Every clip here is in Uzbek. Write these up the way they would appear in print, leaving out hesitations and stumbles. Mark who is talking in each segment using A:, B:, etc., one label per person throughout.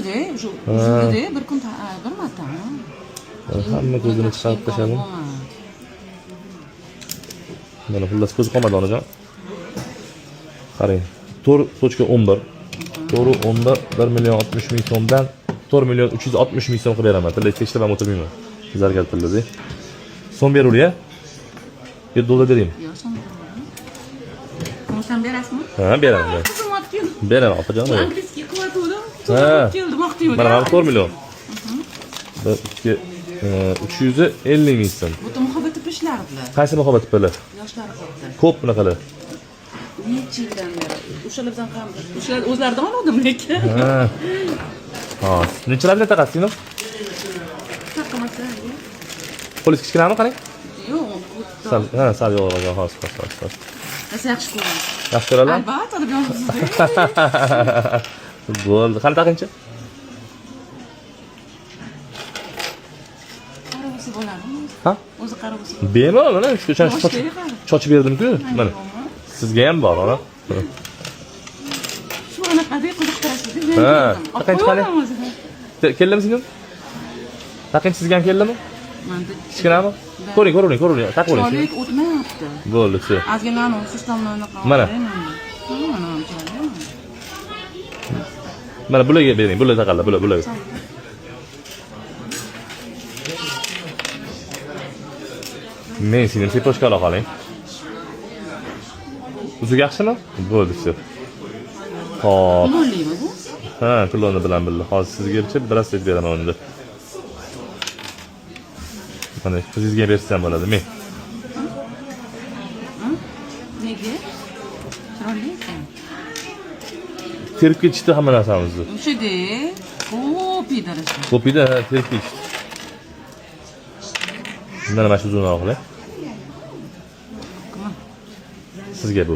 A: uzidi, shu uzidi bir kun bir marta.
B: Hamma ko'zini chiqarib tashladim. Mana xullas ko'z qolmadi onajon. Qarang. 4.11. To'g'ri 10da 1 million 60 ming so'mdan 4 million 360 ming so'm qilib beraman. Tilla tekshirib ham o'tirmayman. Zargar tillada. So'm beruvli-ya. $7 beraymi?
A: Yo'q, so'm. Sen berasizmi?
B: Ha, beraman. Beraman, opajon.
A: Angliskiy qilyaptim. Ha. Keldi, vaqtiydi.
B: Mana 4 million. 1 2 350 ming so'm.
A: Bu muhabbat ipishlar bilan.
B: Qaysi muhabbat ipilar?
A: Yoshlar qildi.
B: Ko'p bunaqalar.
A: Necha yildan beri o'shalar bilan ham o'shalar o'zlaridan oldim lekin.
B: Ha. Ha, nechalar bilan taqasizmi?
A: Taqamasa.
B: Polis kichkinami qarang?
A: Yo'q,
B: Sal yo'q, hozir.
A: Nasa yaxshi ko'raman.
B: Yaxshi ko'ralar?
A: Albatta, olib yolg'iz.
B: Bo'ldi. Qani taqingchi?
A: Qarabisi bo'ladimi?
B: Ha?
A: O'zi qarabisi.
B: Bemalol mana shu chochib berdim-ku. Mana. Sizga ham bor, ona.
A: Shu anaqadek qiziqtirasiz.
B: Ha. Taqinchi qani? Keldimi singlim? Taqinchi sizga ham keldimi?
A: Menda
B: kichkinami? Ko'ring. Taqib oling.
A: Cholik o'tmayapti.
B: Bo'ldi, shu.
A: Ozgina sistemni anaqa.
B: Mana bularga bering, bular taqallar, bular. Men singlim sepochka ola qoling. Uzuk yaxshimi? Bo'ldi, shu. Xo'p.
A: To'lolimi bu?
B: Ha, to'loni bilan birga. Hozir sizga bracelet beraman unda. Mana sizga bersam bo'ladi, men.
A: Nega? Chiroyli ekan.
B: Terib ketishdi hamma narsamizni.
A: O'shada ko'pida rasm.
B: Ko'pida terib ketishdi. Mana mana shu uzunroq qilay. Sizga bu.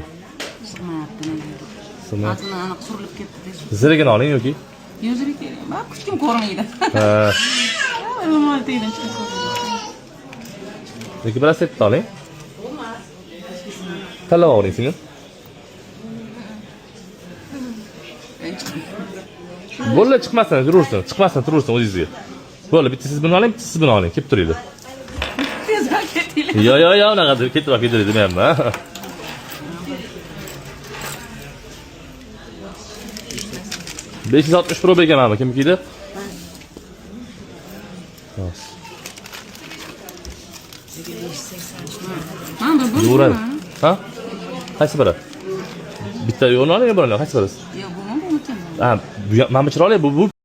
A: Sig'mayapti nega?
B: Sig'mayapti.
A: Ozgina aniq surilib ketdi.
B: Zirigini oling yoki?
A: Yo'q, zirigi. Ma kuch kim ko'rmaydi.
B: Ha.
A: Nima deydi chiqib ko'rmaydi.
B: Yoki bracelet oling. Tanlab oling singlim. Bo'ldi, chiqmasin, turursin o'zingizga. Bo'ldi, bitta siz buni oling, bitta siz buni oling, kelib turinglar.
A: Tezroq ketinglar.
B: Yo'q, unaqa ketroq ketadi demayapman. 560 Pro berganmanmi, kimnikida?
A: Mana bu.
B: Zo'radi. Ha? Qaysi biri? Bitta yo'qni oling, birini, qaysi birisi?
A: Yo'q, bu ham bu.
B: Ha, bu mana chiroyli bu